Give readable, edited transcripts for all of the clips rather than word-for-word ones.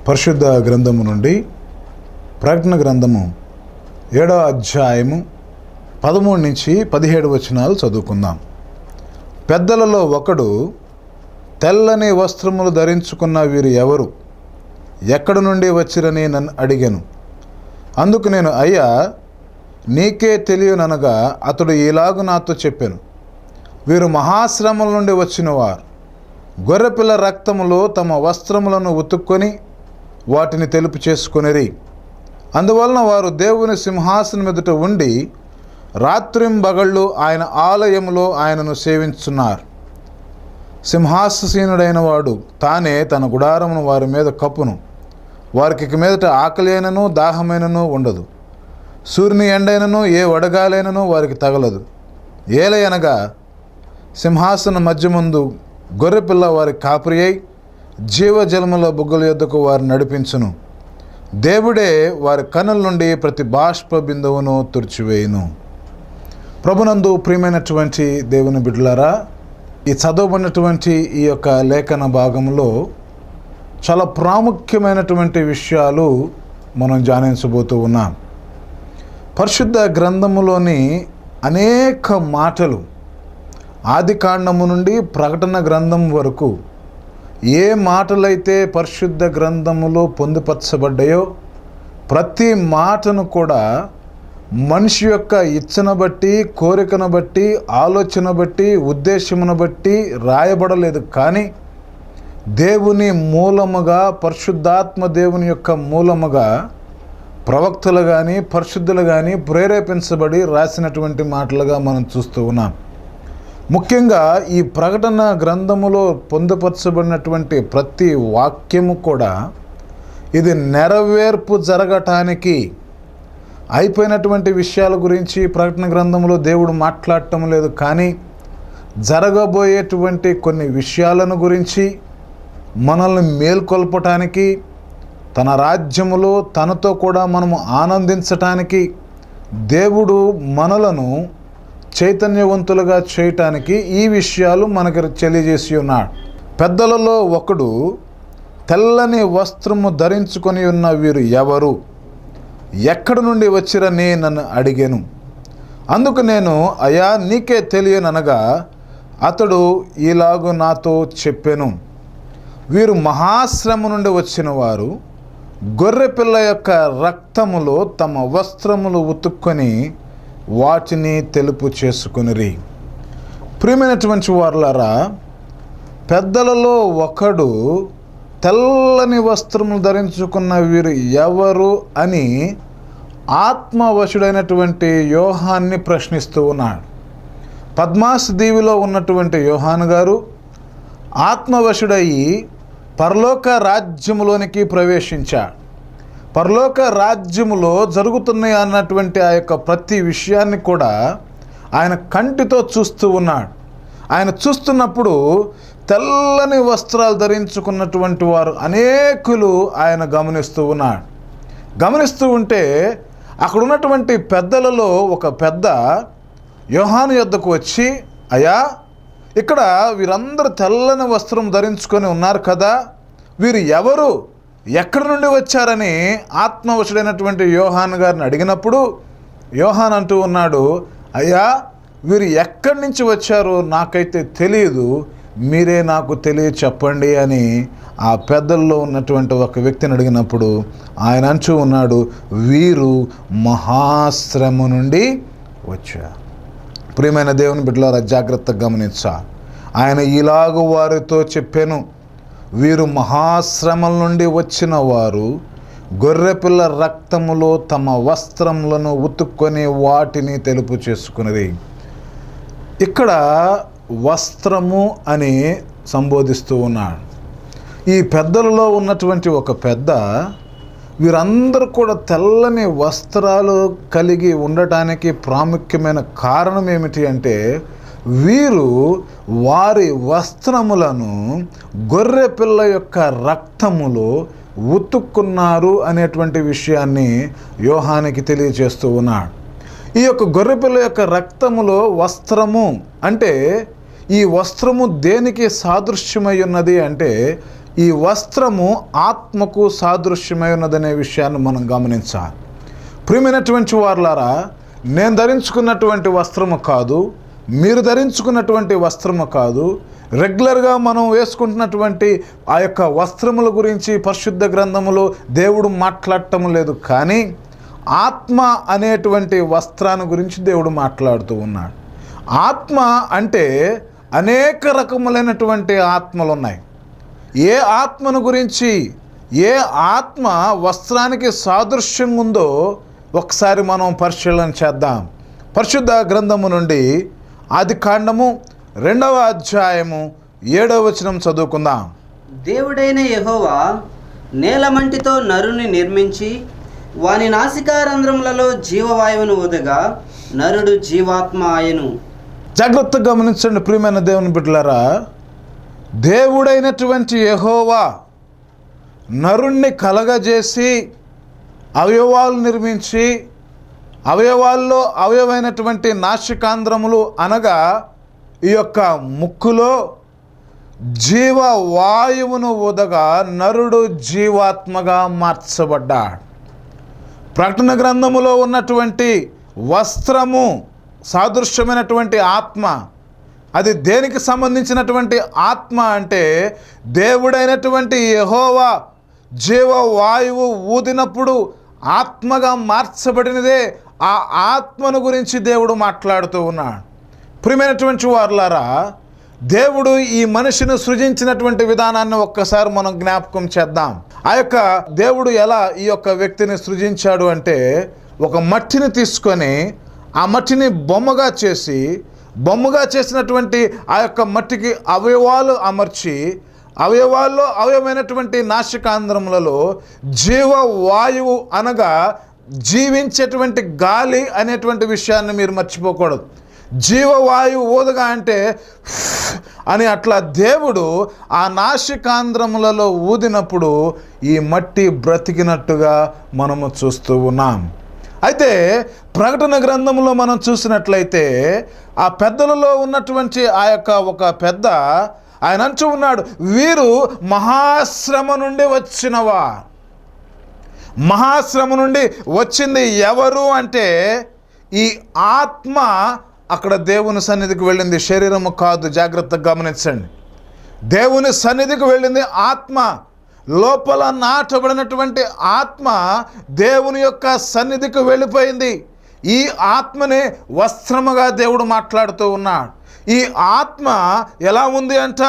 పరిశుద్ధ గ్రంథము నుండి ప్రకటన గ్రంథము 7వ అధ్యాయము 13 నుంచి 17 వచనాలు చదువుకుందాం. పెద్దలలో ఒకడు, తెల్లని వస్త్రములు ధరించుకున్న వీరు ఎవరు, ఎక్కడి నుండి వచ్చిరని నన్ను అడిగాను. అందుకు నేను, అయ్యా, నీకే తెలియననగా అతడు ఇలాగు నాతో చెప్పాను, వీరు మహాశ్రమల నుండి వచ్చినవారు. గొర్రెపిల్ల రక్తములో తమ వస్త్రములను ఉతుక్కొని వాటిని తెలుపు చేసుకొనిరి. అందువలన వారు దేవుని సింహాసనం ఎదుట ఉండి రాత్రింబగళ్ళు ఆయన ఆలయములో ఆయనను సేవించున్నారు. సింహాసీనుడైన వాడు తానే తన గుడారమును వారి మీద కప్పును. వారికి ఇక మీదట ఆకలి అయినను దాహమైనను ఉండదు. సూర్యుని ఎండైనను ఏ వడగాలైనను వారికి తగలదు. ఏలయనగా సింహాసన మధ్యమందు గొర్రెపిల్ల వారి కాపురి అయి జీవజలముల బుగ్గల యొద్దకు వారిని నడిపించును. దేవుడే వారి కన్నుల నుండి ప్రతి బాష్ప బిందువును తుడిచివేయును. ప్రభునందు ప్రియమైనటువంటి దేవుని బిడ్డలారా, ఈ చదవబడినటువంటి ఈ యొక్క లేఖన భాగంలో చాలా ప్రాముఖ్యమైనటువంటి విషయాలు మనం ధ్యానించబోతూ ఉన్నాం. పరిశుద్ధ గ్రంథములోని అనేక మాటలు ఆదికాండము నుండి ప్రకటన గ్రంథం వరకు ఏ మాటలైతే పరిశుద్ధ గ్రంథములో పొందుపరచబడ్డాయో ప్రతి మాటను కూడా మనిషి యొక్క ఇచ్చను బట్టి, కోరికను బట్టి, ఆలోచన బట్టి, ఉద్దేశమును బట్టి రాయబడలేదు. కానీ దేవుని మూలముగా, పరిశుద్ధాత్మ దేవుని యొక్క మూలముగా ప్రవక్తలు కానీ పరిశుద్ధులు కానీ ప్రేరేపించబడి రాసినటువంటి మాటలుగా మనం చూస్తూ ఉన్నాం. ముఖ్యంగా ఈ ప్రకటన గ్రంథములో పొందుపరచబడినటువంటి ప్రతి వాక్యము కూడా ఇది నెరవేర్పు జరగటానికి అయిపోయినటువంటి విషయాల గురించి ప్రకటన గ్రంథంలో దేవుడు మాట్లాడటం లేదు. కానీ జరగబోయేటువంటి కొన్ని విషయాలను గురించి మనల్ని మేల్కొల్పటానికి, తన రాజ్యములో తనతో కూడా మనము ఆనందించటానికి దేవుడు మనలను చైతన్యవంతులుగా చేయటానికి ఈ విషయాలు మనకు తెలియజేసి ఉన్నాడు. పెద్దలలో ఒకడు, తెల్లని వస్త్రము ధరించుకొని ఉన్న వీరు ఎవరు, ఎక్కడి నుండి వచ్చిరని నన్ను అడిగాను. అందుకు నేను, అయ్యా, నీకే తెలియననగా అతడు ఇలాగు నాతో చెప్పాను, వీరు మహాశ్రమ నుండి వచ్చిన వారు. గొర్రెపిల్ల యొక్క రక్తములో తమ వస్త్రములు ఉతుక్కొని వాటిని తెలుపు చేసుకొనిరి. ప్రియమైనటువంటి వారులారా, పెద్దలలో ఒకడు తెల్లని వస్త్రములు ధరించుకున్న వీరు ఎవరు అని ఆత్మవశుడైనటువంటి యోహాన్ని ప్రశ్నిస్తూ ఉన్నాడు. పద్మాస్ దీవిలో ఉన్నటువంటి యోహాను గారు ఆత్మవశుడయి పరలోక రాజ్యములోనికి ప్రవేశించాడు. పరలోక రాజ్యములో జరుగుతున్నాయి అన్నటువంటి ఆ యొక్క ప్రతి విషయాన్ని కూడా ఆయన కంటితో చూస్తూ ఉన్నాడు. ఆయన చూస్తున్నప్పుడు తెల్లని వస్త్రాలు ధరించుకున్నటువంటి వారు అనేకులు ఆయన గమనిస్తూ ఉన్నాడు. గమనిస్తూ ఉంటే అక్కడ ఉన్నటువంటి పెద్దలలో ఒక పెద్ద యోహాను యొద్దకు వచ్చి, అయ్యా, ఇక్కడ వీరందరూ తెల్లని వస్త్రం ధరించుకొని ఉన్నారు కదా, వీరు ఎవరు, ఎక్కడి నుండి వచ్చారని ఆత్మవశుడైనటువంటి యోహాను గారిని అడిగినప్పుడు యోహాన్ అంటూ ఉన్నాడు, అయ్యా, వీరు ఎక్కడి నుంచి వచ్చారో నాకైతే తెలియదు, మీరే నాకు చెప్పండి అని ఆ పెద్దల్లో ఉన్నటువంటి ఒక వ్యక్తిని అడిగినప్పుడు ఆయన అంటూ ఉన్నాడు, వీరు మహాశ్రమ నుండి వచ్చారు. ప్రియమైన దేవుని బిడ్డలారా, జాగ్రత్తగా గమనించాలి. ఆయన ఇలాగూ వారితో చెప్పాను, వీరు మహాశ్రమల నుండి వచ్చిన వారు. గొర్రెపిల్ల రక్తములో తమ వస్త్రములను ఉతుక్కొని వాటిని తెలుపు చేసుకునేది. ఇక్కడ వస్త్రము అని సంబోధిస్తూ ఉన్నాడు. ఈ పెద్దలలో ఉన్నటువంటి ఒక పెద్ద, వీరందరూ కూడా తెల్లని వస్త్రాలు కలిగి ఉండటానికి ప్రాముఖ్యమైన కారణం ఏమిటి అంటే, వీరు వారి వస్త్రములను గొర్రెపిల్ల యొక్క రక్తములో ఉతుక్కున్నారు అనేటువంటి విషయాన్ని యోహానికి తెలియజేస్తూ ఉన్నాడు. ఈ యొక్క గొర్రెపిల్ల యొక్క రక్తములో వస్త్రము అంటే, ఈ వస్త్రము దేనికి సాదృశ్యమై ఉన్నది అంటే ఈ వస్త్రము ఆత్మకు సాదృశ్యమై ఉన్నదనే విషయాన్ని మనం గమనించాలి. ప్రియమైనటువంటి వారులారా, నేను ధరించుకున్నటువంటి వస్త్రము కాదు, మీరు ధరించుకున్నటువంటి వస్త్రము కాదు, రెగ్యులర్గా మనం వేసుకుంటున్నటువంటి ఆ యొక్క వస్త్రముల గురించి పరిశుద్ధ గ్రంథములో దేవుడు మాట్లాడటం లేదు. కానీ ఆత్మ అనేటువంటి వస్త్రాన్ని గురించి దేవుడు మాట్లాడుతూ ఉన్నాడు. ఆత్మ అంటే అనేక రకములైనటువంటి ఆత్మలు ఉన్నాయి. ఏ ఆత్మను గురించి, ఏ ఆత్మ వస్త్రానికి సాదృశ్యంగా ఉందో ఒకసారి మనం పరిశీలన చేద్దాం. పరిశుద్ధ గ్రంథము నుండి ఆదికాండము 2వ అధ్యాయము 7వ వచనం చదువుకుందాం. దేవుడైన యెహోవా నేలమంటితో నరుని నిర్మించి వాని నాసికారంధ్రములలో జీవవాయువును ఊదగా నరుడు జీవాత్మ ఆయను. జాగ్రత్తగా గమనించండి ప్రియమైన దేవుని బిడ్డలారా, దేవుడైనటువంటి యెహోవా నరుణ్ణి కలగజేసి అవయవాలు నిర్మించి అవయవాల్లో అవయవైనటువంటి నాసికాంధ్రములు అనగా ఈ యొక్క ముక్కులో జీవవాయువును ఊదగా నరుడు జీవాత్మగా మార్చబడ్డాడు. ప్రకటన గ్రంథములో ఉన్నటువంటి వస్త్రము సాదృశ్యమైనటువంటి ఆత్మ, అది దేనికి సంబంధించినటువంటి ఆత్మ అంటే దేవుడైనటువంటి యెహోవా జీవవాయువు ఊదినప్పుడు ఆత్మగా మార్చబడినదే ఆ ఆత్మను గురించి దేవుడు మాట్లాడుతూ ఉన్నాడు. ప్రియమైనటువంటి వారులారా, దేవుడు ఈ మనిషిని సృజించినటువంటి విధానాన్ని ఒక్కసారి మనం జ్ఞాపకం చేద్దాం. ఆ యొక్క దేవుడు ఎలా ఈ యొక్క వ్యక్తిని సృజించాడు అంటే, ఒక మట్టిని తీసుకొని ఆ మట్టిని బొమ్మగా చేసినటువంటి ఆ యొక్క మట్టికి అవయవాలు అమర్చి అవయవాల్లో అవయవమైనటువంటి నాసికాంధ్రములలో జీవవాయువు అనగా జీవించేటువంటి గాలి అనేటువంటి విషయాన్ని మీరు మర్చిపోకూడదు. జీవవాయువు ఊదగా అంటే అని అట్లా దేవుడు ఆ నాసికాంధ్రములలో ఊదినప్పుడు ఈ మట్టి బ్రతికినట్టుగా మనము చూస్తూ ఉన్నాం. అయితే ప్రకటన గ్రంథంలో మనం చూసినట్లయితే ఆ పెద్దలలో ఉన్నటువంటి ఆ యొక్క ఒక పెద్ద ఆయన అంటూ ఉన్నాడు, వీరు మహాశ్రమ నుండి వచ్చినవా. మహాశ్రమ నుండి వచ్చింది ఎవరు అంటే ఈ ఆత్మ అక్కడ దేవుని సన్నిధికి వెళ్ళింది, శరీరము కాదు. జాగ్రత్తగా గమనించండి, దేవుని సన్నిధికి వెళ్ళింది ఆత్మ. లోపల నాటబడినటువంటి ఆత్మ దేవుని యొక్క సన్నిధికి వెళ్ళిపోయింది. ఈ ఆత్మనే వస్త్రముగా దేవుడు మాట్లాడుతూ ఉన్నాడు. ఈ ఆత్మ ఎలా ఉంది అంట,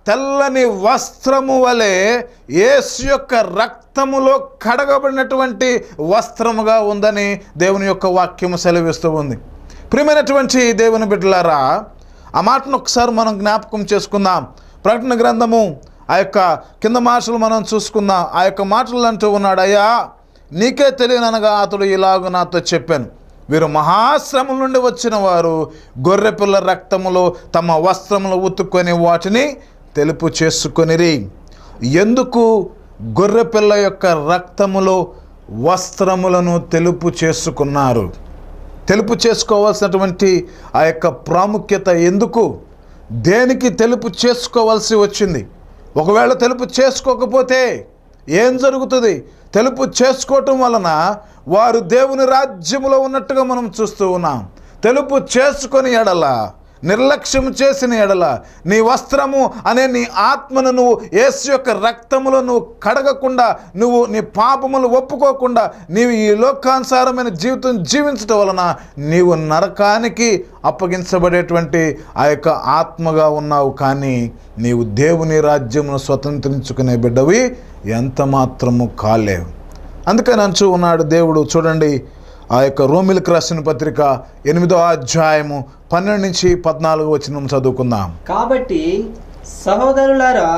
తెల్లని వస్త్రము వలె యేసు యొక్క రక్తములో కడగబడినటువంటి వస్త్రముగా ఉందని దేవుని యొక్క వాక్యము సెలవిస్తూ ఉంది. ప్రియమైనటువంటి దేవుని బిడ్డలారా, ఆ మాటను ఒకసారి మనం జ్ఞాపకం చేసుకుందాం. ప్రకటన గ్రంథము ఆ యొక్క కింద మాటలు మనం చూసుకుందాం. ఆ యొక్క మాటలు అంటూ ఉన్నాడు, అయ్యా నీకే తెలియననగా అతడు ఇలాగ నాతో చెప్పాను, వీరు మహాశ్రమం నుండి వచ్చిన వారు గొర్రెపిల్ల రక్తములో తమ వస్త్రములు ఉతుక్కొని వాటిని తెలుపు చేసుకొనిరి. ఎందుకు గొర్రెపిల్ల యొక్క రక్తములో వస్త్రములను తెలుపు చేసుకున్నారు? తెలుపు చేసుకోవాల్సినటువంటి ఆ యొక్క ప్రాముఖ్యత ఎందుకు, దేనికి తెలుపు చేసుకోవాల్సి వచ్చింది? ఒకవేళ తెలుపు చేసుకోకపోతే ఏం జరుగుతుంది? తెలుపు చేసుకోవటం వలన వారు దేవుని రాజ్యములో ఉన్నట్టుగా మనం చూస్తూ ఉన్నాం. తెలుపు చేసుకొని ఎడల, నిర్లక్ష్యం చేసిన ఎడల, నీ వస్త్రము అనే నీ ఆత్మను నువ్వు యేసు యొక్క రక్తములో నువ్వు కడగకుండా, నువ్వు నీ పాపములు ఒప్పుకోకుండా నీవు ఈ లోకానుసారమైన జీవితం జీవించడం వలన నీవు నరకానికి అప్పగించబడేటువంటి ఆ యొక్క ఆత్మగా ఉన్నావు. కానీ నీవు దేవుని రాజ్యమును స్వతంత్రించుకునే బిడ్డవి ఎంత మాత్రము కాలేవు. అందుకని అంటూ ఉన్నాడు దేవుడు. చూడండి, ఆ యొక్క రోమిలకు రాసిన పత్రిక 8వ అధ్యాయము 12 నుంచి 14 వచనం చదువుకుందాం. కాబట్టి సహోదరులారా,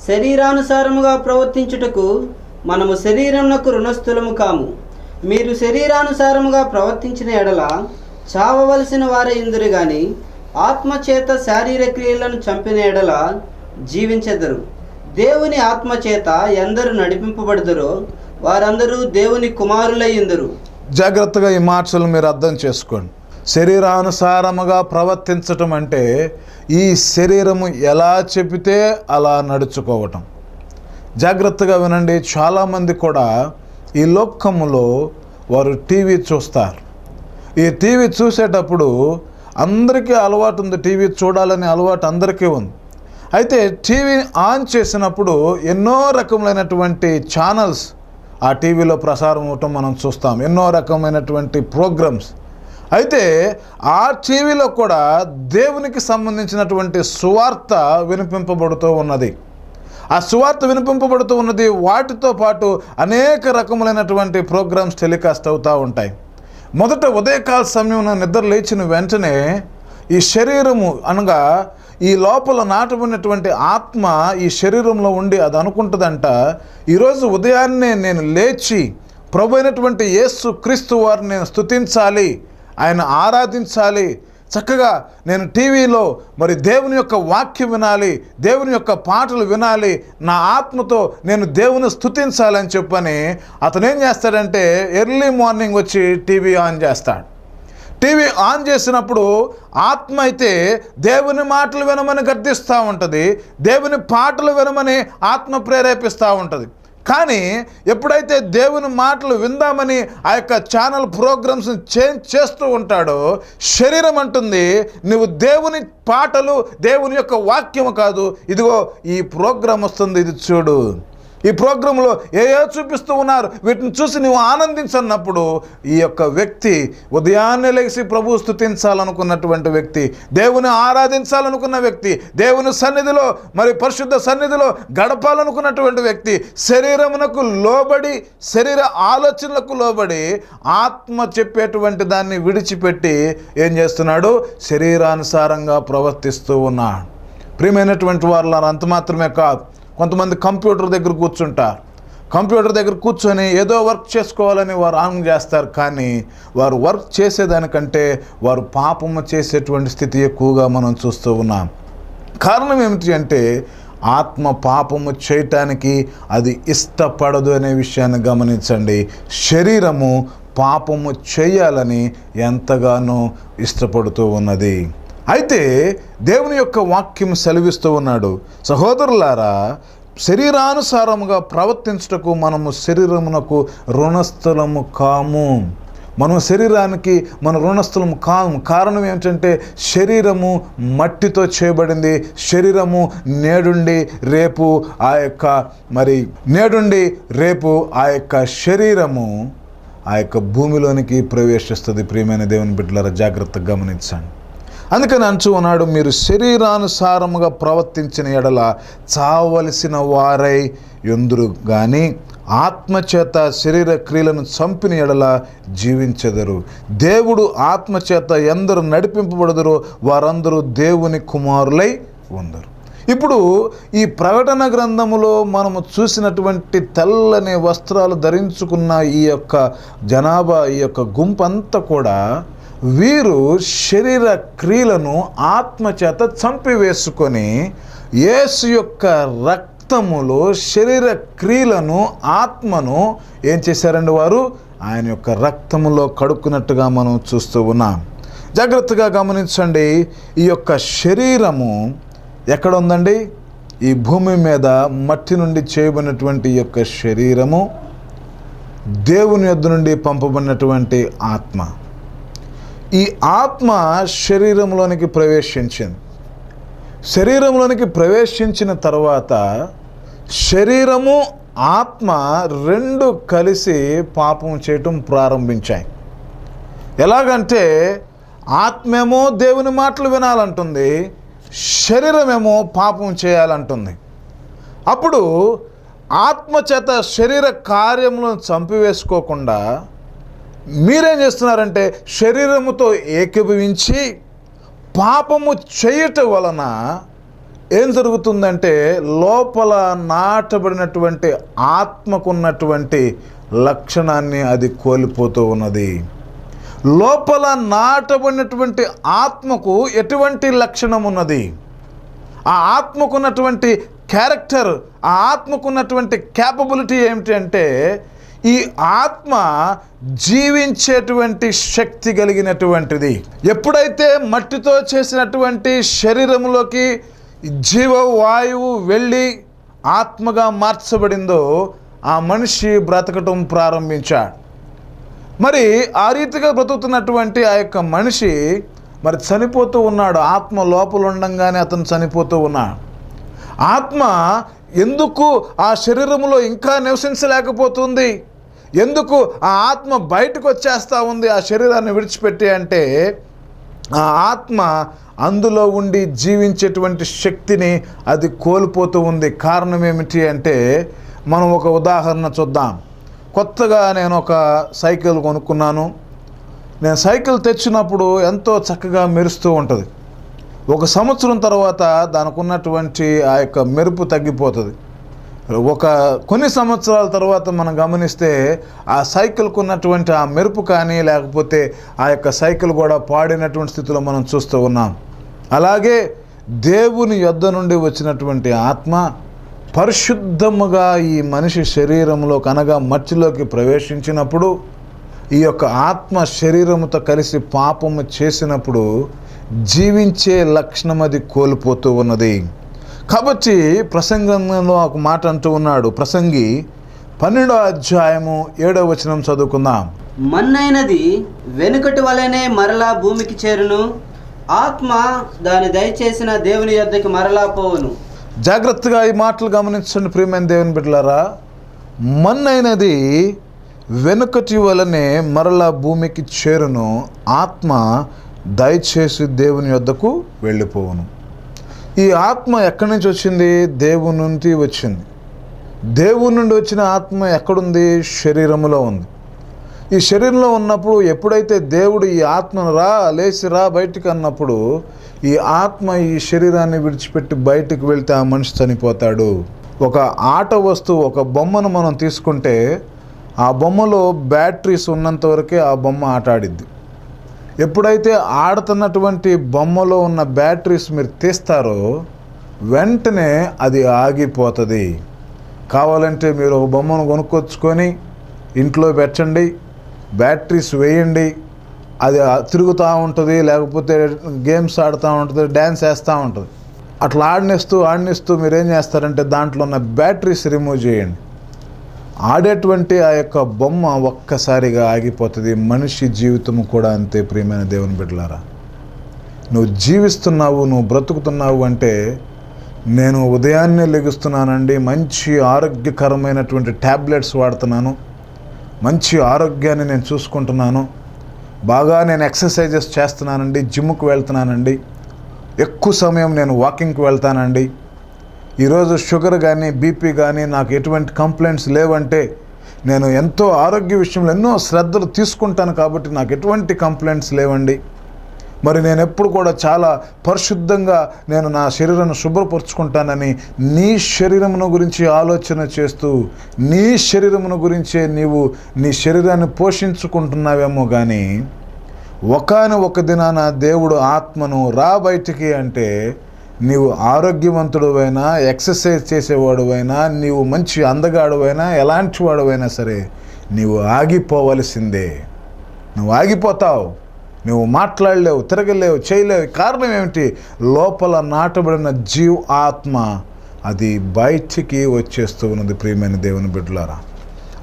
శరీరానుసారముగా ప్రవర్తించుటకు మనము శరీరమునకు రుణస్థులము కాము. మీరు శరీరానుసారముగా ప్రవర్తించిన ఎడల చావవలసిన వారే ఇందురు గాని ఆత్మచేత శారీర క్రియలను చంపిన ఎడల జీవించెదరు. దేవుని ఆత్మచేత ఎందరు నడిపింపబడుదురో వారందరూ దేవుని కుమారులయ్యుందురు. జాగ్రత్తగా ఈ మాటలు మీరు అర్థం చేసుకోండి. శరీరానుసారముగా ప్రవర్తించటం అంటే ఈ శరీరము ఎలా చెబితే అలా నడుచుకోవటం. జాగ్రత్తగా వినండి. చాలామంది కూడా ఈ లోకములో వారు టీవీ చూస్తారు. ఈ టీవీ చూసేటప్పుడు అందరికీ అలవాటు ఉంది, టీవీ చూడాలనే అలవాటు అందరికీ ఉంది. అయితే టీవీ ఆన్ చేసినప్పుడు ఎన్నో రకములైనటువంటి ఛానల్స్ ఆ టీవీలో ప్రసారం అవటం మనం చూస్తాం, ఎన్నో రకమైనటువంటి ప్రోగ్రామ్స్. అయితే ఆ టీవీలో కూడా దేవునికి సంబంధించినటువంటి సువార్త వినిపింపబడుతూ ఉన్నది. ఆ సువార్త వినిపింపబడుతూ ఉన్నది. వాటితో పాటు అనేక రకములైనటువంటి ప్రోగ్రామ్స్ టెలికాస్ట్ అవుతూ ఉంటాయి. మొదట ఉదయకాల సమయంలో నిద్ర లేచిన వెంటనే ఈ శరీరము అనగా ఈ లోపల నాటబడినటువంటి ఆత్మ ఈ శరీరంలో ఉండి అది అనుకుంటుందంట, ఈరోజు ఉదయాన్నే నేను లేచి ప్రభు అయినటువంటి యేసు క్రీస్తు వారిని నేను స్తుతించాలి, ఆయన ఆరాధించాలి, చక్కగా నేను టీవీలో మరి దేవుని యొక్క వాక్యం వినాలి, దేవుని యొక్క పాటలు వినాలి, నా ఆత్మతో నేను దేవుని స్తుతించాలని చెప్పని అతను ఏం చేస్తాడంటే ఎర్లీ మార్నింగ్ వచ్చి టీవీ ఆన్ చేస్తాడు. టీవీ ఆన్ చేసినప్పుడు ఆత్మ అయితే దేవుని మాటలు వినమని గర్దిస్తూ ఉంటుంది, దేవుని పాటలు వినమని ఆత్మ ప్రేరేపిస్తూ ఉంటుంది. కానీ ఎప్పుడైతే దేవుని మాటలు విందామని ఆ యొక్క ఛానల్ ప్రోగ్రామ్స్ని చేంజ్ చేస్తూ ఉంటాడో శరీరం అంటుంది, నువ్వు దేవుని పాటలు దేవుని యొక్క వాక్యము కాదు, ఇదిగో ఈ ప్రోగ్రాం వస్తుంది, ఇది చూడు, ఈ ప్రోగ్రాంలో ఏ చూపిస్తూ ఉన్నారు, వీటిని చూసి నువ్వు ఆనందించన్నప్పుడు ఈ యొక్క వ్యక్తి ఉదయాన్నే లేచి ప్రభువు స్తుతించాలనుకున్నటువంటి వ్యక్తి, దేవుని ఆరాధించాలనుకున్న వ్యక్తి, దేవుని సన్నిధిలో మరి పరిశుద్ధ సన్నిధిలో గడపాలనుకున్నటువంటి వ్యక్తి శరీరమునకు లోబడి, శరీర ఆలోచనలకు లోబడి ఆత్మ చెప్పేటువంటి దాన్ని విడిచిపెట్టి ఏం చేస్తున్నాడు, శరీరానుసారంగా ప్రవర్తిస్తూ ఉన్నాడు. ప్రియమైనటువంటి వారు అంత మాత్రమే కాదు, కొంతమంది కంప్యూటర్ దగ్గర కూర్చుంటారు. కంప్యూటర్ దగ్గర కూర్చొని ఏదో వర్క్ చేసుకోవాలని వారు ఆన్ చేస్తారు. కానీ వారు వర్క్ చేసేదానికంటే వారు పాపము చేసేటువంటి స్థితి ఎక్కువగా మనం చూస్తూ ఉన్నాం. కారణం ఏమిటి అంటే ఆత్మ పాపము చేయటానికి అది ఇష్టపడదు అనే విషయాన్ని గమనించండి. శరీరము పాపము చేయాలని ఎంతగానో ఇష్టపడుతూ ఉన్నది. అయితే దేవుని యొక్క వాక్యం సెలవిస్తూ ఉన్నాడు, సహోదరులారా, శరీరానుసారముగా ప్రవర్తించుటకు మనము శరీరమునకు రుణస్థులము కాము. మనం శరీరానికి మన రుణస్థులము కాము. కారణం ఏంటంటే శరీరము మట్టితో చేయబడింది. శరీరము నేడుండి రేపు ఆ యొక్క శరీరము ఆ యొక్క భూమిలోనికి ప్రవేశిస్తుంది. ప్రియమైన దేవుని బిడ్డలారా, జాగ్రత్తగా గమనించండి. అందుకని అంటూ ఉన్నాడు, మీరు శరీరానుసారముగా ప్రవర్తించిన ఎడల చావలసిన వారై ఎందురు గాని ఆత్మచేత శరీర క్రియలను చంపిన ఎడల జీవించెదరు. దేవుడు ఆత్మచేత ఎందరు నడిపింపబడుదురో వారందరూ దేవుని కుమారులై ఉందరు. ఇప్పుడు ఈ ప్రకటన గ్రంథములో మనము చూసినటువంటి తెల్లని వస్త్రాలు ధరించుకున్న ఈ యొక్క జనాభా, ఈ యొక్క గుంపంతా కూడా వీరు శరీర క్రియలను ఆత్మచేత చంపివేసుకొని యేసు యొక్క రక్తములో శరీర క్రియలను ఆత్మను ఏం చేశారండి, వారు ఆయన యొక్క రక్తములో కడుక్కున్నట్టుగా మనం చూస్తూ ఉన్నాం. జాగ్రత్తగా గమనించండి, ఈ యొక్క శరీరము ఎక్కడ ఉందండి? ఈ భూమి మీద మట్టి నుండి చేయబడినటువంటి ఈ యొక్క శరీరము దేవుని యొద్ద నుండి పంపబడినటువంటి ఆత్మ. ఈ ఆత్మ శరీరంలోనికి ప్రవేశించింది. శరీరంలోనికి ప్రవేశించిన తర్వాత శరీరము ఆత్మ రెండు కలిసి పాపం చేయటం ప్రారంభించాయి. ఎలాగంటే ఆత్మేమో దేవుని మాటలు వినాలంటుంది, శరీరమేమో పాపం చేయాలంటుంది. అప్పుడు ఆత్మచేత శరీర కార్యములను చంపివేసుకోకుండా మీరేం చేస్తున్నారంటే శరీరముతో ఏకీభవించి పాపము చేయటం వలన ఏం జరుగుతుందంటే లోపల నాటబడినటువంటి ఆత్మకున్నటువంటి లక్షణాన్ని అది కోల్పోతూ ఉన్నది. లోపల నాటబడినటువంటి ఆత్మకు ఎటువంటి లక్షణం ఉన్నది? ఆ ఆత్మకున్నటువంటి క్యారెక్టర్, ఆ ఆత్మకున్నటువంటి క్యాపబిలిటీ ఏమిటి అంటే ఈ ఆత్మ జీవించేటువంటి శక్తి కలిగినటువంటిది. ఎప్పుడైతే మట్టితో చేసినటువంటి శరీరంలోకి జీవవాయువు వెళ్ళి ఆత్మగా మార్చబడిందో ఆ మనిషి బ్రతకటం ప్రారంభించాడు. మరి ఆ రీతిగా బ్రతుకుతున్నటువంటి ఆ యొక్క మనిషి మరి చనిపోతూ ఉన్నాడు. ఆత్మ లోపల ఉండంగానే అతను చనిపోతూ ఉన్నాడు. ఆత్మ ఎందుకు ఆ శరీరంలో ఇంకా నివసించలేకపోతుంది? ఎందుకు ఆ ఆత్మ బయటకు వచ్చేస్తూ ఉంది ఆ శరీరాన్ని విడిచిపెట్టి అంటే, ఆ ఆత్మ అందులో ఉండి జీవించేటువంటి శక్తిని అది కోల్పోతూ ఉంది. కారణం ఏమిటి అంటే, మనం ఒక ఉదాహరణ చూద్దాం. కొత్తగా నేను ఒక సైకిల్ కొనుక్కున్నాను. నేను సైకిల్ తెచ్చినప్పుడు ఎంతో చక్కగా మెరుస్తూ ఉంటుంది. ఒక సంవత్సరం తర్వాత దానికి ఉన్నటువంటి ఆ యొక్క మెరుపు తగ్గిపోతుంది. కొన్ని సంవత్సరాల తర్వాత మనం గమనిస్తే ఆ సైకిల్కు ఉన్నటువంటి ఆ మెరుపు కానీ లేకపోతే ఆ యొక్క సైకిల్ కూడా పాడినటువంటి స్థితిలో మనం చూస్తూ ఉన్నాం. అలాగే దేవుని యొద్ద నుండి వచ్చినటువంటి ఆత్మ పరిశుద్ధముగా ఈ మనిషి శరీరంలో కనగా మట్టిలోకి ప్రవేశించినప్పుడు ఈ యొక్క ఆత్మ శరీరముతో కలిసి పాపము చేసినప్పుడు జీవించే లక్షణం అది కోల్పోతూ ఉన్నది. కాబట్టి ప్రసంగంలో ఒక మాట అంటూ ఉన్నాడు. ప్రసంగి 12వ అధ్యాయము 7వ వచనం చదువుకుందాం. మన్నైనది వెనుకటి వలనే మరలా భూమికి చేరును, ఆత్మ దాని దయచేసిన దేవుని యొద్దకి మరలా పోవును. జాగ్రత్తగా ఈ మాటలు గమనించండి ప్రియమైన దేవుని బిడ్డలారా. మన్నైనది వెనుకటి వలనే మరలా భూమికి చేరును, ఆత్మ దయచేసి దేవుని యొద్దకు వెళ్ళిపోవును. ఈ ఆత్మ ఎక్కడి నుంచి వచ్చింది? దేవుని నుండి వచ్చింది. దేవుని నుండి వచ్చిన ఆత్మ ఎక్కడుంది? శరీరంలో ఉంది. ఈ శరీరంలో ఉన్నప్పుడు ఎప్పుడైతే దేవుడు ఈ ఆత్మను లేచి బయటికి అన్నప్పుడు ఈ ఆత్మ ఈ శరీరాన్ని విడిచిపెట్టి బయటికి వెళ్తే ఆ మనిషి చనిపోతాడు. ఒక ఆట వస్తువు, ఒక బొమ్మను మనం తీసుకుంటే ఆ బొమ్మలో బ్యాటరీస్ ఉన్నంత వరకే ఆ బొమ్మ ఆట ఆడిద్ది. ఎప్పుడైతే ఆడుతున్నటువంటి బొమ్మలో ఉన్న బ్యాటరీస్ మీరు తీస్తారో వెంటనే అది ఆగిపోతుంది. కావాలంటే మీరు ఒక బొమ్మను కొనుక్కొచ్చుకొని ఇంట్లో పెట్టండి, బ్యాటరీస్ వేయండి, అది తిరుగుతూ ఉంటుంది, లేకపోతే గేమ్స్ ఆడుతూ ఉంటుంది, డ్యాన్స్ వేస్తూ ఉంటుంది. అట్లా ఆడినిస్తూ మీరేం చేస్తారంటే దాంట్లో ఉన్న బ్యాటరీస్ రిమూవ్ చేయండి. ఆడేటువంటి ఆ యొక్క బొమ్మ ఒక్కసారిగా ఆగిపోతుంది. మనిషి జీవితం కూడా అంతే ప్రియమైన దేవుని బిడ్డలారా. నువ్వు జీవిస్తున్నావు, నువ్వు బ్రతుకుతున్నావు అంటే, నేను ఉదయాన్నే లెగుస్తున్నానండి, మంచి ఆరోగ్యకరమైనటువంటి ట్యాబ్లెట్స్ వాడుతున్నాను, మంచి ఆరోగ్యాన్ని నేను చూసుకుంటున్నాను, బాగా నేను ఎక్సర్సైజెస్ చేస్తున్నానండి, జిమ్కి వెళ్తున్నానండి, ఎక్కువ సమయం నేను వాకింగ్కి వెళ్తానండి, ఈరోజు షుగర్ కానీ బీపీ కానీ నాకు ఎటువంటి కంప్లైంట్స్ లేవంటే నేను ఎంతో ఆరోగ్య విషయంలో ఎన్నో శ్రద్ధలు తీసుకుంటాను కాబట్టి నాకు ఎటువంటి కంప్లైంట్స్ లేవండి. మరి నేను ఎప్పుడు కూడా చాలా పరిశుద్ధంగా నేను నా శరీరాన్ని శుభ్రపరుచుకుంటానని నీ శరీరమును గురించి ఆలోచన చేస్తూ నీ శరీరమును గురించే నీవు నీ శరీరాన్ని పోషించుకుంటున్నావేమో కానీ ఒకానొక దినాన దేవుడు ఆత్మను బయటికి అంటే నీవు ఆరోగ్యవంతుడువైనా, ఎక్సర్సైజ్ చేసేవాడువైనా, నీవు మంచి అందగాడువైనా, ఎలాంటి వాడువైనా సరే నీవు ఆగిపోవలసిందే. నువ్వు ఆగిపోతావు, నువ్వు మాట్లాడలేవు, తిరగలేవు, చేయలేవు. కారణం ఏమిటి? లోపల నాటబడిన ఆత్మ అది బయటికి వచ్చేస్తూ ఉన్నది. ప్రియమైన దేవుని బిడ్డలారా,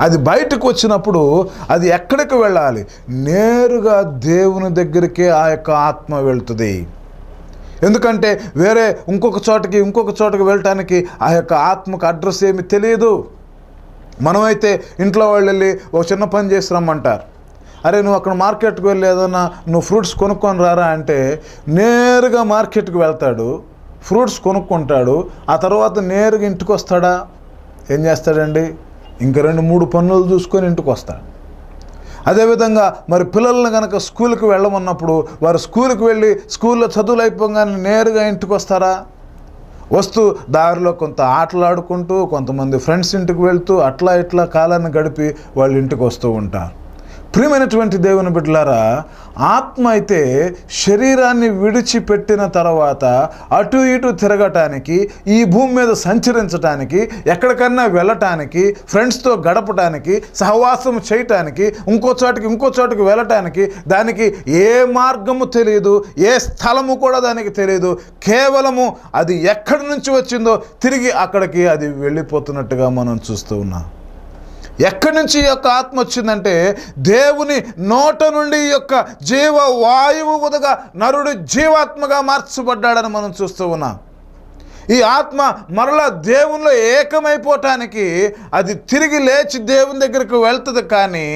అది బయటకు వచ్చినప్పుడు అది ఎక్కడికి వెళ్ళాలి? నేరుగా దేవుని దగ్గరికే ఆ యొక్క ఆత్మ వెళ్తుంది. ఎందుకంటే వేరే ఇంకొక చోటకి వెళ్ళటానికి ఆ యొక్క ఆత్మకు అడ్రస్ ఏమి తెలియదు. మనమైతే ఇంట్లో వాళ్ళు వెళ్ళి ఒక చిన్న పని చేసి రమ్మంటారు. అరే నువ్వు అక్కడ మార్కెట్కి వెళ్ళి ఏదన్నా నువ్వు ఫ్రూట్స్ కొనుక్కొని రారా అంటే నేరుగా మార్కెట్కి వెళ్తాడు, ఫ్రూట్స్ కొనుక్కుంటాడు, ఆ తర్వాత నేరుగా ఇంటికి వస్తాడా? ఏం చేస్తాడండి? ఇంకా 2-3 పనులు చూసుకొని ఇంటికి వస్తాడు. అదేవిధంగా మరి పిల్లల్ని కనుక స్కూల్కి వెళ్ళమన్నప్పుడు వారు స్కూల్కి వెళ్ళి స్కూల్లో చదువులు అయిపోగానే నేరుగా ఇంటికి వస్తారా? వస్తూ దారిలో కొంత ఆటలాడుకుంటూ కొంతమంది ఫ్రెండ్స్ ఇంటికి వెళ్తూ అట్లా ఇట్లా కాలాన్ని గడిపి వాళ్ళు ఇంటికి వస్తూ ఉంటారు. ప్రియమైనటువంటి దేవుని బిడ్డలారా, ఆత్మ అయితే శరీరాన్ని విడిచిపెట్టిన తర్వాత అటు ఇటు తిరగటానికి, ఈ భూమి మీద సంచరించటానికి, ఎక్కడికన్నా వెళ్ళటానికి, ఫ్రెండ్స్తో గడపటానికి, సహవాసం చేయటానికి, ఇంకో చోటికి వెళ్ళటానికి దానికి ఏ మార్గము తెలియదు, ఏ స్థలము కూడా దానికి తెలియదు. కేవలము అది ఎక్కడి నుంచి వచ్చిందో తిరిగి అక్కడికి అది వెళ్ళిపోతున్నట్టుగా మనం చూస్తూ ఉన్నాం. ఎక్కడి నుంచి ఈ యొక్క ఆత్మ వచ్చిందంటే దేవుని నోట నుండి ఈ యొక్క జీవ వాయువు ఉదగా నరుడు జీవాత్మగా మార్చబడ్డాడని మనం చూస్తూ ఉన్నాం. ఈ ఆత్మ మరలా దేవునిలో ఏకమైపోవటానికి అది తిరిగి లేచి దేవుని దగ్గరికి వెళ్తుంది. కానీ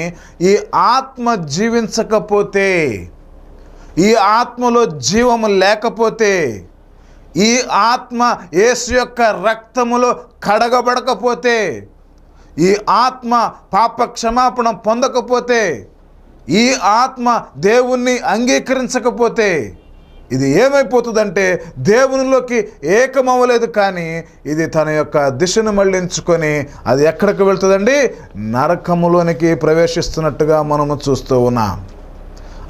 ఈ ఆత్మ జీవించకపోతే, ఈ ఆత్మలో జీవము లేకపోతే, ఈ ఆత్మ యేసు యొక్క రక్తములో కడగబడకపోతే, ఈ ఆత్మ పాప క్షమాపణ పొందకపోతే, ఈ ఆత్మ దేవుణ్ణి అంగీకరించకపోతే ఇది ఏమైపోతుందంటే దేవునిలోకి ఏకమవ్వలేదు, కానీ ఇది తన యొక్క దిశను మళ్ళించుకొని అది ఎక్కడికి వెళ్తుందండి? నరకములోనికి ప్రవేశిస్తున్నట్టుగా మనము చూస్తూ ఉన్నాం.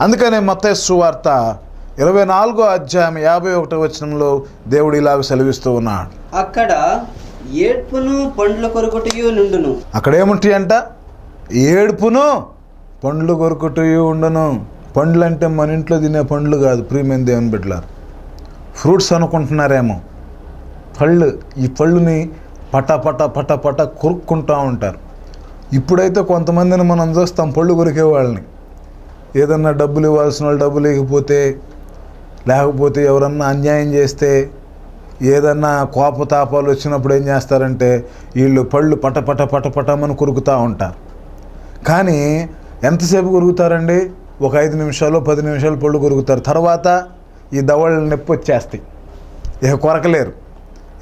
అందుకనే మత్తయి సువార్త 24వ అధ్యాయం 51వ వచనంలో దేవుడు ఇలాగ సెలవిస్తూ ఉన్నాడు. అక్కడ ఏడ్పును పండ్ల కొరుకుటయు నుండును. అక్కడ ఏముంటాయి అంట? ఏడుపును పండ్లు కొరుకుటయు ఉండును. పండ్లు అంటే మన ఇంట్లో తినే పండ్లు కాదు ప్రియమైన దేవుని బిడ్డలారా, ఫ్రూట్స్ అనుకుంటున్నారేమో. పళ్ళు, ఈ పళ్ళుని పట పట పట పట కొరుక్కుంటూ ఉంటారు. ఇప్పుడైతే కొంతమందిని మనం చూస్తాం పళ్ళు కొరికే వాళ్ళని. ఏదన్నా డబ్బులు ఇవ్వాల్సిన వాళ్ళు డబ్బులు ఇవ్వకపోతే, లేకపోతే ఎవరన్నా అన్యాయం చేస్తే, ఏదన్నా కోపతాపాలు వచ్చినప్పుడు ఏం చేస్తారంటే వీళ్ళు పళ్ళు పట పట పట పటమని కొరుకుతూ ఉంటారు. కానీ ఎంతసేపు కొరుకుతారండి? ఒక 5 నిమిషాలు 10 నిమిషాలు పళ్ళు కొరుకుతారు. తర్వాత ఈ దవళ్ళు నొప్పి వచ్చేస్తాయి, ఇక కొరకలేరు.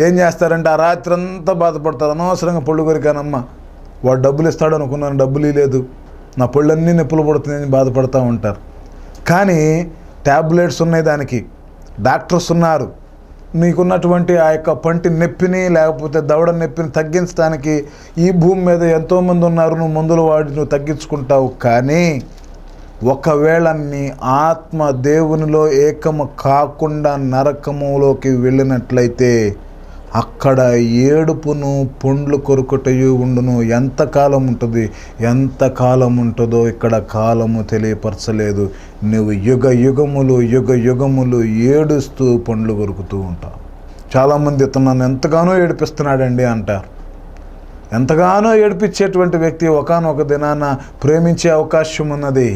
ఏం చేస్తారంటే ఆ రాత్రి అంతా బాధపడతారు. అనవసరంగా పళ్ళు కొరికానమ్మా, వాడు డబ్బులు ఇస్తాడు అనుకున్నాను, డబ్బులు ఇవ్వలేదు, నా పళ్ళన్నీ నొప్పులు పడుతున్నాయని బాధపడుతూ ఉంటారు. కానీ ట్యాబ్లెట్స్ ఉన్నాయి, దానికి డాక్టర్స్ ఉన్నారు. నీకున్నటువంటి ఆ యొక్క పంటి నొప్పిని లేకపోతే దవడ నొప్పిని తగ్గించడానికి ఈ భూమి మీద ఎంతోమంది ఉన్నారు. నువ్వు మందులు వాడి నువ్వు తగ్గించుకుంటావు. కానీ ఒకవేళ నీ ఆత్మ దేవునిలో ఏకము కాకుండా నరకములోకి వెళ్ళినట్లయితే అక్కడ ఏడుపును పండ్లు కొరుకుటయు ఉండును. ఎంతకాలం ఉంటుంది? ఎంతకాలం ఉంటుందో ఇక్కడ కాలము తెలియపరచలేదు. నువ్వు యుగ యుగములు ఏడుస్తూ పండ్లు కొరుకుతూ ఉంటావు. చాలామంది ఇతను నన్ను ఎంతగానో ఏడిపిస్తున్నాడండి అంటారు. ఎంతగానో ఏడిపించేటువంటి వ్యక్తి ఒకానొక దినాన ప్రేమించే అవకాశం ఉన్నది.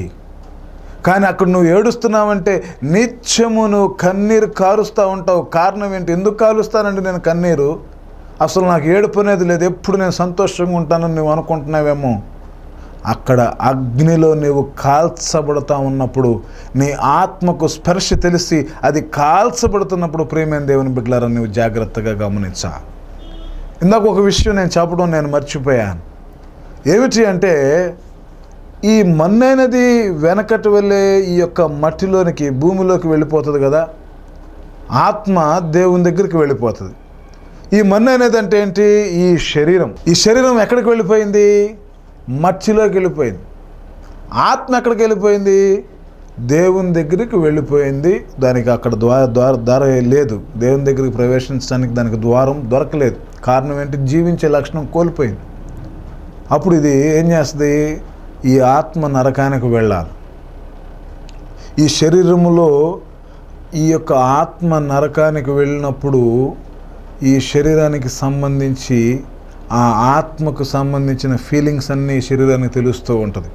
కానీ అక్కడ నువ్వు ఏడుస్తున్నావంటే నిత్యము నువ్వు కన్నీరు కారుస్తూ ఉంటావు. కారణం ఏంటి? ఎందుకు కారుస్తానండి నేను కన్నీరు? అసలు నాకు ఏడుపు అనేది లేదు, ఎప్పుడు నేను సంతోషంగా ఉంటానని నువ్వు అనుకుంటున్నావేమో. అక్కడ అగ్నిలో నీవు కాల్చబడుతూ ఉన్నప్పుడు, నీ ఆత్మకు స్పర్శ తెలిసి అది కాల్చబడుతున్నప్పుడు ప్రియమైన దేవుని బిడ్డలారా నువ్వు జాగ్రత్తగా గమనించా. ఇందాక ఒక విషయం నేను చెప్పడం నేను మర్చిపోయాను. ఏమిటి అంటే, ఈ మన్నైనది వెనకటి వెళ్ళే ఈ యొక్క మట్టిలోనికి భూమిలోకి వెళ్ళిపోతుంది కదా, ఆత్మ దేవుని దగ్గరికి వెళ్ళిపోతుంది. ఈ మన్నైనది అంటే ఏంటి? ఈ శరీరం ఎక్కడికి వెళ్ళిపోయింది? మట్టిలోకి వెళ్ళిపోయింది. ఆత్మ ఎక్కడికి వెళ్ళిపోయింది? దేవుని దగ్గరికి వెళ్ళిపోయింది. దానికి అక్కడ ద్వారం లేదు, దేవుని దగ్గరికి ప్రవేశించడానికి దానికి ద్వారం దొరకలేదు. కారణం ఏంటి? జీవించే లక్షణం కోల్పోయింది. అప్పుడు ఇది ఏం చేస్తుంది? ఈ ఆత్మ నరకానికి వెళ్ళాలి. ఈ శరీరములో ఈ యొక్క ఆత్మ నరకానికి వెళ్ళినప్పుడు ఈ శరీరానికి సంబంధించి ఆ ఆత్మకు సంబంధించిన ఫీలింగ్స్ అన్నీ శరీరానికి తెలుస్తూ ఉంటుంది.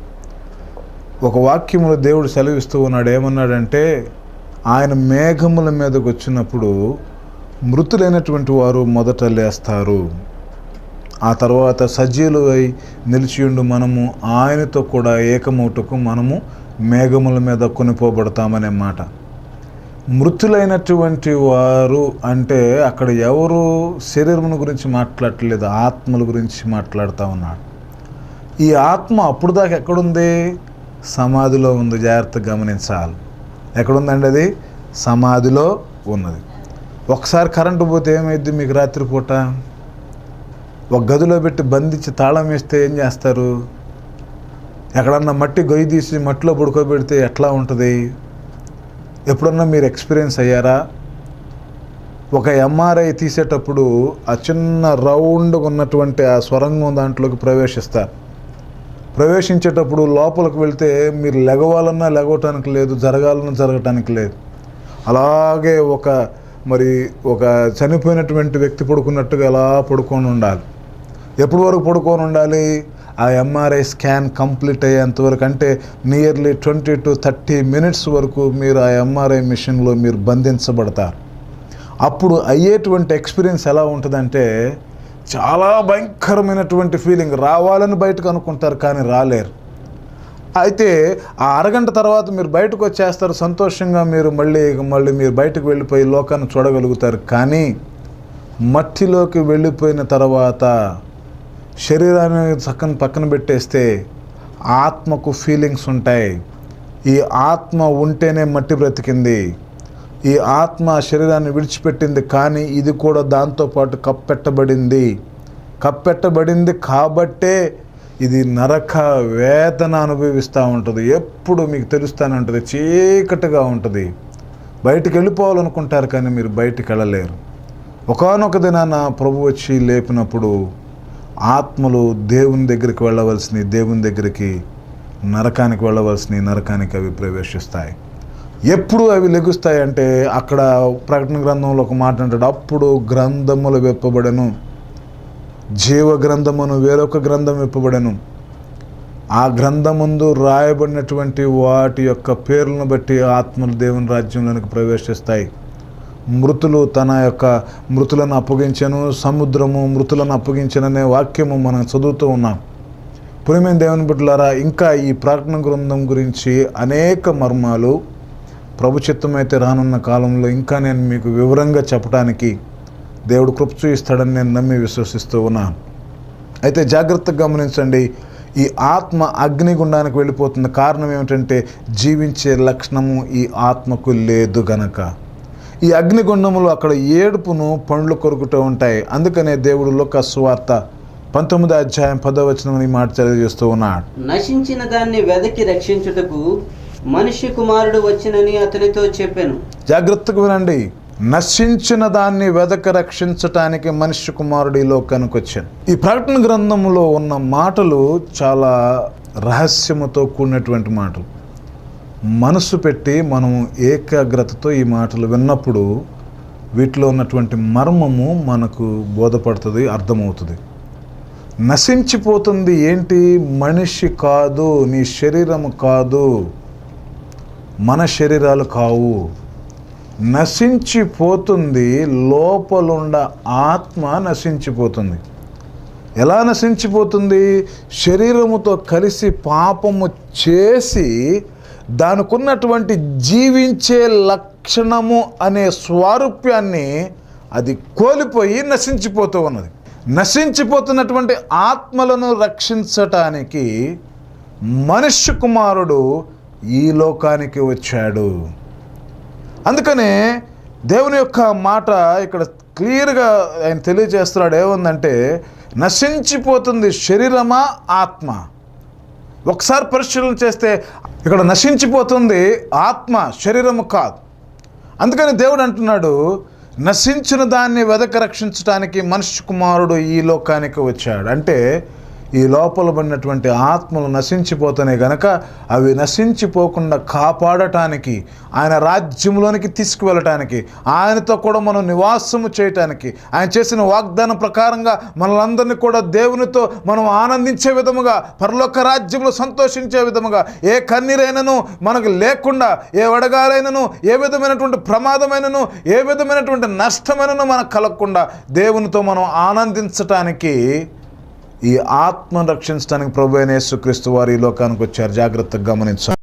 ఒక వాక్యములో దేవుడు సెలవిస్తూ ఉన్నాడు. ఏమన్నాడంటే, ఆయన మేఘముల మీదకు వచ్చినప్పుడు మృతులైనటువంటి వారు మొదట లేస్తారు, ఆ తర్వాత సజీవులై నిలిచియుండు మనము ఆయనతో కూడా ఏకమౌటకు మనము మేఘముల మీద కొనిపోబడతామనే మాట. మృతులైనటువంటి వారు అంటే అక్కడ ఎవరు శరీరం గురించి మాట్లాడట్లేదు, ఆత్మల గురించి మాట్లాడుతూ ఉన్నాడు. ఈ ఆత్మ అప్పుడు దాకా ఎక్కడుంది? సమాధిలో ఉంది. జాగ్రత్తగా గమనించాలి. ఎక్కడుందండి అది? సమాధిలో ఉన్నది. ఒకసారి కరెంటు పోతే ఏమైంది మీకు? రాత్రిపూట ఒక గదిలో పెట్టి బంధించి తాళం వేస్తే ఏం చేస్తారు? ఎక్కడన్నా మట్టి గొయ్యి తీసి మట్టిలో పడుకోబెడితే ఎట్లా ఉంటుంది? ఎప్పుడన్నా మీరు ఎక్స్పీరియన్స్ అయ్యారా? ఒక ఎంఆర్ఐ తీసేటప్పుడు ఆ చిన్న రౌండ్గా ఉన్నటువంటి ఆ స్వరంగం దాంట్లోకి ప్రవేశిస్తారు. ప్రవేశించేటప్పుడు లోపలికి వెళ్తే మీరు లెగవాలన్నా లెగవటానికి లేదు, జరగాలన్నా జరగటానికి లేదు. అలాగే ఒక చనిపోయినటువంటి వ్యక్తి పడుకున్నట్టుగా అలా పడుకొని ఉండాలి. ఎప్పటి వరకు పడుకొని ఉండాలి? ఆ ఎంఆర్ఐ స్కాన్ కంప్లీట్ అయ్యేంతవరకు, అంటే నియర్లీ 20 to 30 minutes వరకు మీరు ఆ ఎంఆర్ఐ మిషన్లో మీరు బంధించబడతారు. అప్పుడు అయ్యేటువంటి ఎక్స్పీరియన్స్ ఎలా ఉంటుందంటే చాలా భయంకరమైనటువంటి ఫీలింగ్. రావాలని బయటకు అనుకుంటారు కానీ రాలేరు. అయితే ఆ అరగంట తర్వాత మీరు బయటకు వచ్చేస్తారు, సంతోషంగా మీరు మళ్ళీ మీరు బయటకు వెళ్ళిపోయి లోకాన్ని చూడగలుగుతారు. కానీ మట్టిలోకి వెళ్ళిపోయిన తర్వాత శరీరాన్ని పక్కన పెట్టేస్తే ఆత్మకు ఫీలింగ్స్ ఉంటాయి. ఈ ఆత్మ ఉంటేనే మట్టి బ్రతికింది, ఈ ఆత్మ శరీరాన్ని విడిచిపెట్టింది, కానీ ఇది కూడా దాంతోపాటు కప్పెట్టబడింది కాబట్టే ఇది నరక వేదన అనుభవిస్తూ ఉంటుంది. ఎప్పుడు మీకు తెలుస్తూనే ఉంటుంది, చీకటిగా ఉంటుంది. బయటికి వెళ్ళిపోవాలనుకుంటారు కానీ మీరు బయటికి వెళ్ళలేరు. ఒకానొక దినాన ప్రభు వచ్చి లేపినప్పుడు ఆత్మలు దేవుని దగ్గరికి వెళ్ళవలసినవి దేవుని దగ్గరికి, నరకానికి వెళ్ళవలసినవి నరకానికి అవి ప్రవేశిస్తాయి. ఎప్పుడు అవి లెగుస్తాయి అంటే అక్కడ ప్రకటన గ్రంథంలో ఒక మాట అంటాడు, అప్పుడు గ్రంథములు విప్పబడెను, జీవ గ్రంథమును వేరొక గ్రంథం విప్పబడెను. ఆ గ్రంథముందు రాయబడినటువంటి వాటి యొక్క పేర్లను బట్టి ఆత్మలు దేవుని రాజ్యంలోనికి ప్రవేశిస్తాయి. మృతులను అప్పగించెను, సముద్రము మృతులను అప్పగించెననే వాక్యము మనం చదువుతూ ఉన్నాం. ప్రియమైన దేవుని బిడ్డలారా, ఇంకా ఈ ప్రకటన గ్రంథం గురించి అనేక మర్మాలు ప్రభు చిత్తమైతే రానున్న కాలంలో ఇంకా నేను మీకు వివరంగా చెప్పడానికి దేవుడు కృప చూపిస్తాడని నేను నమ్మి విశ్వసిస్తూ ఉన్నాను. అయితే జాగ్రత్తగా గమనించండి, ఈ ఆత్మ అగ్నిగుండానికి వెళ్ళిపోతుంది. కారణం ఏమిటంటే జీవించే లక్షణము ఈ ఆత్మకు లేదు గనక. ఈ అగ్నిగుండములు అక్కడ ఏడుపును పండ్లు కొరుకుతూ ఉంటాయి. అందుకనే దేవుడు లూకా సువార్త 19వ అధ్యాయం 10వ వచనం ఈ మాట తెలియజేస్తూ ఉన్నాడు. నశించిన దాన్ని వెదకి రక్షించుటకు మనిషి కుమారుడు వచ్చినని అతనితో చెప్పాను. జాగ్రత్తగా వినండి, నశించిన దాన్ని వెదక రక్షించటానికి మనిషి కుమారుడు ఈ లోకానికి వచ్చాను. ఈ ప్రకటన గ్రంథంలో ఉన్న మాటలు చాలా రహస్యముతో కూడినటువంటి మాటలు. మనసు పెట్టి మనం ఏకాగ్రతతో ఈ మాటలు విన్నప్పుడు వీటిలో ఉన్నటువంటి మర్మము మనకు బోధపడుతుంది, అర్థమవుతుంది. నశించిపోతుంది ఏంటి? మనిషి కాదు, నీ శరీరము కాదు, మన శరీరాలు కావు. నశించిపోతుంది లోపలుండ ఆత్మ నశించిపోతుంది. ఎలా నశించిపోతుంది? శరీరముతో కలిసి పాపము చేసి దానికి ఉన్నటువంటి జీవించే లక్షణము అనే స్వారూప్యాన్ని అది కోల్పోయి నశించిపోతూ ఉన్నది. నశించిపోతున్నటువంటి ఆత్మలను రక్షించటానికి మనుష్య కుమారుడు ఈ లోకానికి వచ్చాడు. అందుకనే దేవుని యొక్క మాట ఇక్కడ క్లియర్గా ఆయన తెలియజేస్తున్నాడు. ఏముందంటే నశించిపోతుంది శరీరమా ఆత్మ? ఒకసారి పరిశీలన చేస్తే ఇక్కడ నశించిపోతుంది ఆత్మ, శరీరము కాదు. అందుకని దేవుడు అంటున్నాడు, నశించిన దాన్ని వెదక రక్షించడానికి మనుష్య కుమారుడు ఈ లోకానికి వచ్చాడు. అంటే ఈ లోపల పడినటువంటి ఆత్మలు నశించిపోతున్నాయి గనక అవి నశించిపోకుండా కాపాడటానికి, ఆయన రాజ్యంలోనికి తీసుకువెళ్ళటానికి, ఆయనతో కూడా మనం నివాసము చేయటానికి, ఆయన చేసిన వాగ్దానం ప్రకారంగా మనలందరినీ కూడా దేవునితో మనం ఆనందించే విధముగా, పరలోక రాజ్యంలో సంతోషించే విధముగా, ఏ కన్నీరైనను మనకు లేకుండా, ఏ వడగాలైనను, ఏ విధమైనటువంటి ప్రమాదమైనను, ఏ విధమైనటువంటి నష్టమైనను మనకు కలగకుండా దేవునితో మనం ఆనందించటానికి, ఈ ఆత్మను రక్షించడానికి ప్రభువైన యేసుక్రీస్తు వారు ఈ లోకానికి వచ్చారు. జాగ్రత్తగా గమనించాలి.